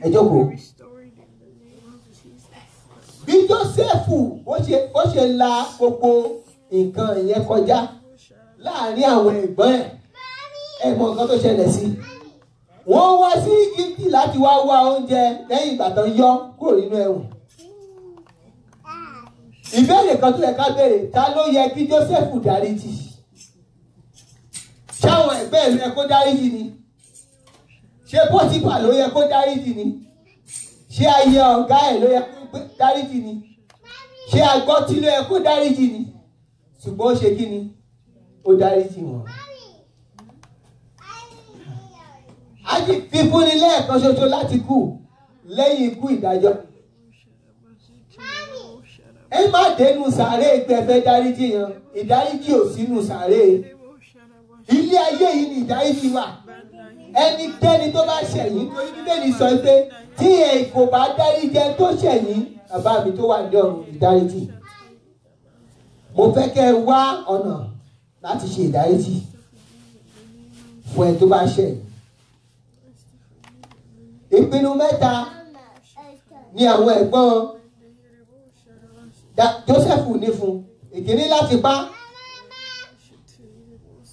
S2: Ẹ jókòó. Bí Jósẹ́fù ó ṣe la gbogbo nǹkan yẹn kọjá láàrin àwọn ẹ̀gbọ́n ẹ̀ mọ nǹkan tó ṣẹlẹ̀ sí. Wọ́n wá sí Íjíbítì láti wá oúnjẹ lẹ́yìn ìgbà tó yọ kúrò nínú ẹ̀wọ̀n. Ìbéèrè kan tó yẹ ká béèrè, ta ló yẹ kí Jósẹ́fù dáríjì? Ṣáwọn ẹ̀gbẹ́ ẹ̀ ló yẹ kó dáríjì ni? Ṣé Pótífà ló yẹ kó dáríjì ni? Ṣé aya ọ̀gá ẹ̀ ló yẹ kó dáríjì ni? Ṣé agbọ́tí ló yẹ kó dáríjì ni? Ṣùgbọ́n ó ṣe kí ni? Ó dáríjì wọn. A ti fi fúnni lẹ́ẹ̀kan ṣoṣo láti kú lẹ́yìn ikú ìdájọ́. Ẹ má dénú sàárè ìgbẹ́fẹ́ dáríjì yan, ìdáríjì ò sínú sàárè. Ilé ayé yìí ni ìdáríjì wà. Ẹnikẹ́ni tó bá ṣẹ̀yìn, torí Bíbélì sọ pé tí ẹ kò bá dáríjì ẹni tó ṣẹ̀yìn, bàbá mi tó wà ní ọ̀run ìdáríjì. Mo fẹ́ kẹ́ ẹ wá ọ̀nà láti ṣe ìdáríjì fún ẹ tó bá ṣẹ̀yìn. Ìpinnu mẹ́ta ni àwọn ẹ̀gbọ́n Jósẹ́fù ní fún. Ìkíní láti pa,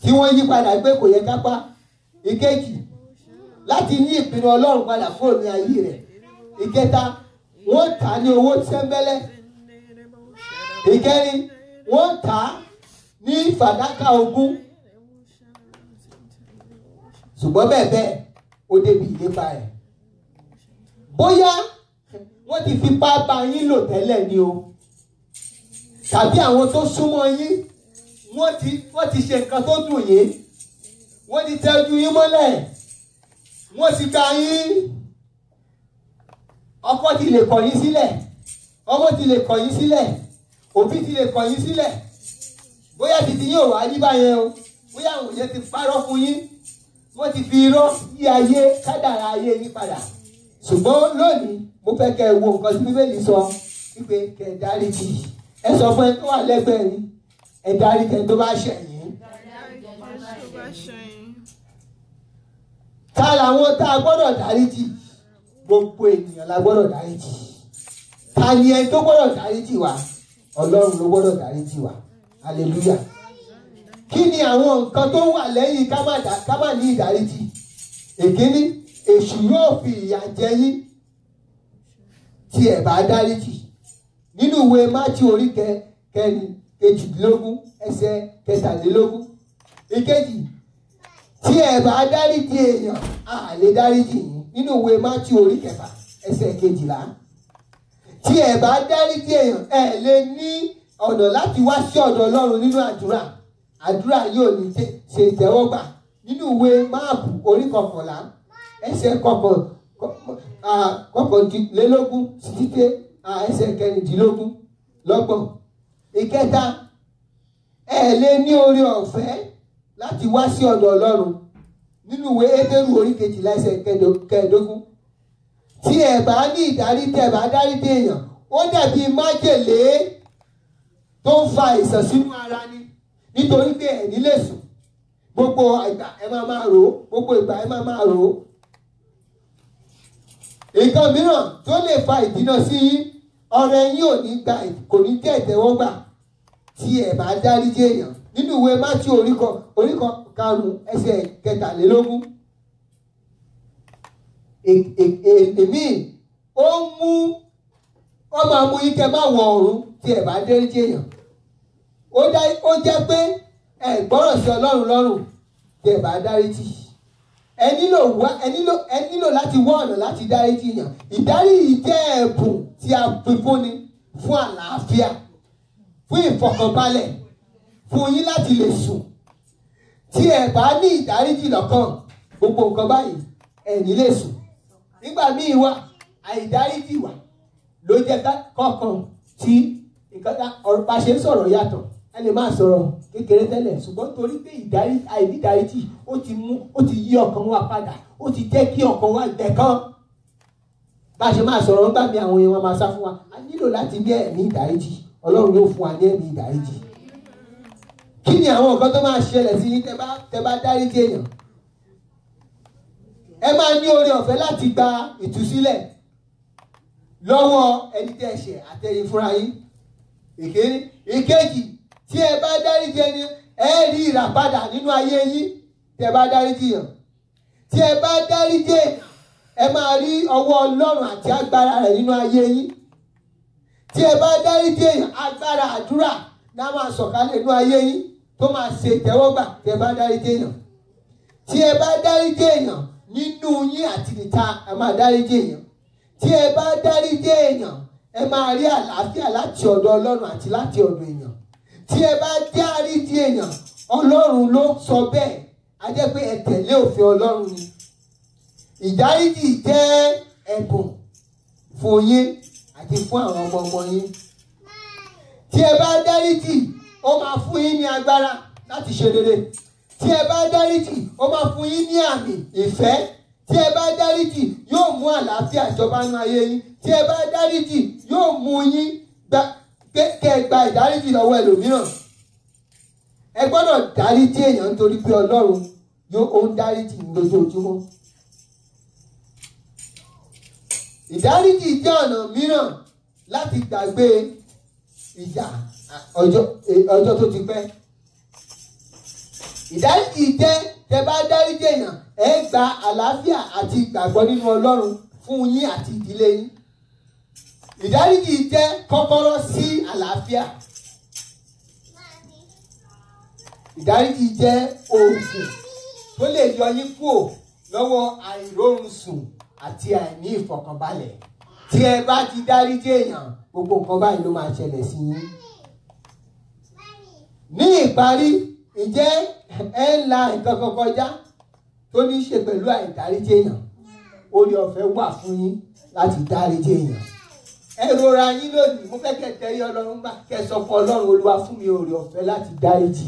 S2: tí wọ́n yí padà pé kò yẹ ká pa. Ìkejì láti ní ìpinnu Ọlọ́run padà fún òní ayé rẹ̀. Ìkẹta wọ́n tà á ní owó tẹ́ńbẹ́lẹ́. Ìkẹrin wọ́n tà á ní fàdákà 20. Ṣùgbọ́n bẹ́ẹ̀ ó débi ìlépa ẹ̀. Bóyá wọ́n ti fipá bá yín lò tẹ́lẹ̀ ni o, tàbí àwọn tó súnmọ́ yín wọ́n ti ṣe nǹkan tó dùn yín, wọ́n ti tẹ ojú yín mọ́lẹ̀, wọ́n ti gba yín. Ọkọ ti lè kọ̀ yín sílẹ̀, ọmọ ti lè kọ̀ yín sílẹ̀, òbí ti lè kọ̀ yín sílẹ̀. Bóyá títí yóò wá rí báyẹn o, bóyá àwọn èèyàn ti parọ́ fún yín, wọ́n ti fi irọ́ yí ayé kádàrá ayé yín padà. Ṣùgbọ́n lónìí mo fẹ́ kẹ́ ẹ wo nǹkan tí Bíbélì sọ wípé kẹ́ ẹ dáríjì. Ẹ sọ fún ẹ tó wà lẹ́gbẹ̀ẹ́ yín, ẹ dáríjì ẹni tó bá ṣẹ̀yìn. Ta làwọn tá a gbọ́dọ̀ dáríjì? Gbogbo ènìyàn la gbọ́dọ̀ dáríjì. Ta ni ẹni tó gbọ́dọ̀ dáríjì wa? Ọlọ́run ló gbọ́dọ̀ dáríjì wa. Hallelujah. Kí ni àwọn nǹkan tó wà lẹ́yìn ká má ní ìdáríjì? Èkíní, èṣù yóò fi ìyà jẹ yín tí ẹ bá dáríjì. Nínú ìwé Mátíù orí kejìdínlógún ẹsẹ̀ 17. Ìkejì, tí ẹ bá dáríjì èèyàn, a lè dáríjì yín. Nínú ìwé Mátíù orí 9 ẹsẹ̀ 12. Tí ẹ bá dáríjì èèyàn, ẹ lè ní ọ̀nà láti wá sí ọ̀dọ̀ Ọlọ́run nínú àdúrà. Àdúrà yóò ní ṣe ìtẹ́wọ́gbà. Nínú ìwé Máàkù orí 11 ẹsẹ̀ 11 títí dé ẹsẹ̀ 14. Ìkẹta, ẹ lè ní oore ọ̀fẹ́ láti wá sí ọ̀dọ̀ Ọlọ́run. Nínú ìwé Hébérù orí 12 ẹsẹ̀ 15. Tí ẹ bá ní ìdáríjì, ẹ bá dáríjì èèyàn, ó dàbí májèlé tó ń fa àìsàn sínú ara ni nítorí pé ẹ̀ ní lè sùn gbogbo ìgbà ẹ máa rò ó gbogbo ìgbà ẹ máa rò ó. nǹkan mìíràn tó lè fa ìdínà sí yín ọrẹ yín ò ní gba kò ní jẹ́ ìtẹ́wọ́gbà tí ẹ bá dáríjì èèyàn nínú ìwé Mátíù orí karùn-ún ẹsẹ̀ 23. èmi ó máa mú yín kẹ́ má wọ ọ̀run tí ẹ bá dáríjì èèyàn. ó jẹ́ pé ẹ gbọ́rọ̀ sí Ọlọ́run lọ́rùn tí ẹ bá dáríjì. ẹ nílò láti wá ọ̀nà láti dáríjì èèyàn. ìdáríjì jẹ́ ẹ̀bùn tí a pín fúnni fún àlàáfíà fún ìfọ̀kànbalẹ̀ fún yín láti lè sùn. tí ẹ bá ní ìdáríjì lọ́kàn gbogbo nǹkan báyìí ẹ ní lè sùn. nígbà míì wà àìdáríjì wà ló jẹ́ kọ̀ọ̀kan tí nǹkan ọ̀rọ̀ bá ṣe ń sọ̀rọ̀ yàtọ̀. ẹ lè máa sọ̀rọ̀ kékeré tẹ́lẹ̀ ṣùgbọ́n torí pé àìnídáríjì ó ti yí ọkàn wa padà ó ti jẹ́ kí ọkàn wa gbẹ̀kan. bá a ṣe máa sọ̀rọ̀ nígbà míì àwọn èèyàn máa sá fún wa a nílò láti ní ẹ̀mí ìdáríjì Ọlọ́run yóò fún wa ní ẹ̀mí ìdáríjì. kí ni àwọn nǹkan tó máa ṣẹlẹ̀ sí yín tẹ́ bá dáríjì èèyàn? ẹ máa ní oore ọ̀fẹ́ láti gba ìtúsílẹ̀ lọ́wọ́ ẹni tẹ́ ẹ ṣẹ̀ àtẹ̀yìn fúnra yín. ìkejì tí ẹ bá dáríjì ẹni ẹ rí ìràpadà nínú ayé yín tẹ́ bá dáríjì yàn. tí ẹ bá dáríjì ẹ máa rí ọwọ́ Ọlọ́run àti agbára rẹ̀ nínú ayé yín. tí ẹ bá dáríjì èèyàn agbára àdúrà náà máa sọ̀kalẹ̀ nínú ayé yín tó máa ṣe ìtẹ́wọ́gbà tí ẹ bá dáríjì èèyàn. tí ẹ bá dáríjì èèyàn nínú yín àti níta ẹ máa dáríjì èèyàn. tí ẹ bá dáríjì èèyàn ẹ máa rí àlàáfíà láti ọ̀dọ̀ Ọlọ́run àti láti ọ̀dọ̀ èèyàn. tí ẹ bá dáríjì èèyàn Ọlọ́run ló sọ bẹ́ẹ̀ a jẹ́ pé ẹ tẹ̀lé òfin Ọlọ́run ni. ìdáríjì jẹ́ ẹ̀bùn fún yín àti fún àwọn ọmọ yín. tí ẹ bá dáríjì ó máa fún yín ní agbára láti ṣe rere. tí ẹ bá dáríjì ó máa fún yín ní àmì ìfẹ́. tí ẹ bá dáríjì yóò mú àlàáfíà ìjọba nínú ayé yín. tí ẹ bá dáríjì yóò mú yín kẹ́ gba ìdáríjì lọ́wọ́ ẹlòmíràn. ẹ gbọ́dọ̀ dáríjì èèyàn nítorí pé Ọlọ́run ó ń dáríjì lójoojúmọ́. ìdáríjì jẹ́ ọ̀nà mìíràn láti gbàgbé ìjà ọjọ́ tó ti pẹ́. ìdáríjì jẹ́ tẹ́ bá dáríjì èèyàn ẹ gba àlàáfíà àti ìgbàgbọ́ nínú Ọlọ́run fún yín àti ìdílé yín. ìdáríjì jẹ́ kọ́kọ́rọ́ sí àlàáfíà. ìdáríjì jẹ́ oògùn tó lè yọ yín kúrò lọ́wọ́ àìrórun sùn àti àìní ìfọ̀kànbalẹ̀. tí ẹ bá ti dáríjì èèyàn gbogbo nǹkan báyìí ló máa ṣẹlẹ̀ sí yín. ní ìparí ǹjẹ́ ẹ ń la nǹkan kan kọjá tó ní í ṣe pẹ̀lú àìdáríjì èèyàn? oore ọ̀fẹ́ wà fún yín láti dáríjì èèyàn. ẹ rọra yín lónìí mo fẹ́ kẹ́ tẹrí Ọlọ́run gbà kẹ́ sọ fún Ọlọ́run Olúwa fún mi oore ọ̀fẹ́ láti dáríjì.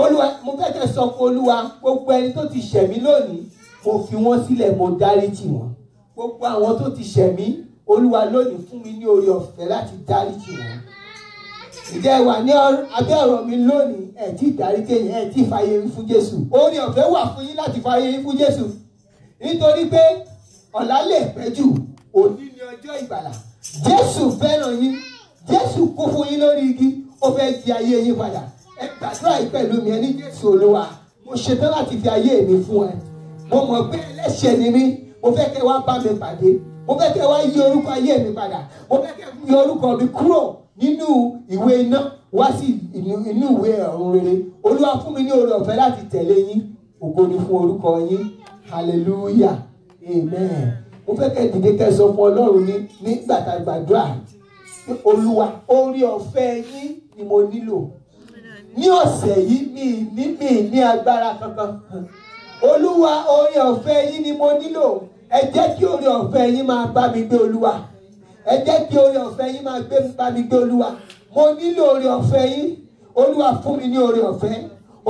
S2: Olúwa mo fẹ́ kẹ́ sọ fún Olúwa gbogbo ẹni tó ti ṣẹ̀ mí lónìí mo fi wọ́n sílẹ̀ mo dáríjì wọ́n. gbogbo àwọn tó ti ṣẹ̀ mí Olúwa lónìí fún mi ní oore ọ̀fẹ́ láti dáríjì wọ́n. ǹjẹ́ ẹ wà ní abẹ́ ọ̀rọ̀ mi lónìí ẹ tí dáríjì yẹn ẹ tí fàyè yín fún Jésù? oore ọ̀fẹ́ wà fún yín láti fàyè yín fún Jésù nítorí pé ọ̀la lè pẹ́ jù òní ni ọjọ́ ìgbàlà. Jésù fẹ́ràn yín Jésù kú fún yín lórí igi ó fẹ́ di ayé yín padà. ẹ gbàdúrà yìí pẹ̀lú mi ẹ ní Jésù Olúwa mo ṣetán láti fi ayé mi fún ẹ. mo mọ̀ pé ẹlẹ́ṣẹ̀ ni mí mo fẹ́ kẹ́ wá bá mi pàdé. mo fẹ́ kẹ́ wá yí orúkọ ayé mi padà. mo fẹ́ kẹ́ yí orúkọ mi kúrò nínú ìwé iná wá sí inú ìwé ọ̀run rere. Olúwa fún mi ní oore ọ̀fẹ́ láti tẹ̀lé yín. ògo ni fún orúkọ yín. hallelujah amen. mo fẹ́ kẹ́ dìde kẹ́ sọ fún Ọlọ́run nígbà tá a gbàdúrà. Olúwa oore ọ̀fẹ́ yín ni mo nílò. ní ọ̀sẹ̀ yìí mi ní agbára kankan. Olúwa oore ọ̀fẹ́ yín ni mo nílò. ẹ jẹ́ kí oore ọ̀fẹ́ yín máa bá mi gbé Olúwa. ẹ jẹ́ kí oore ọ̀fẹ́ yín máa bá mi gbé Olúwa. mo nílò oore ọ̀fẹ́ yín. Olúwa fún mi ní oore ọ̀fẹ́.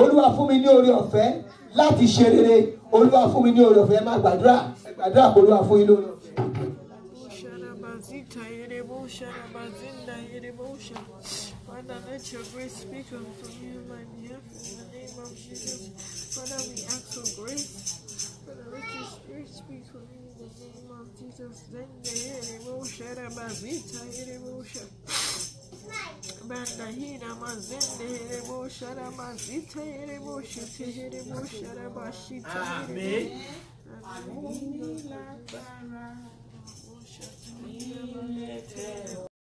S2: Olúwa fún mi ní oore ọ̀fẹ́ láti ṣe rere. Olúwa fún mi ní oore ọ̀fẹ́. Má gbàdúrà kó Olúwa fún yín lóore ọ̀fẹ́.
S3: Father, let your grace speak unto me on my behalf in the name of Jesus. Father, we ask for grace. Father, let your spirit speak for me in the name of Jesus. Then the emotion about it, Bandahina mazende herebo sharama zita herebo shite herebo sharaba shita herebo. Amen.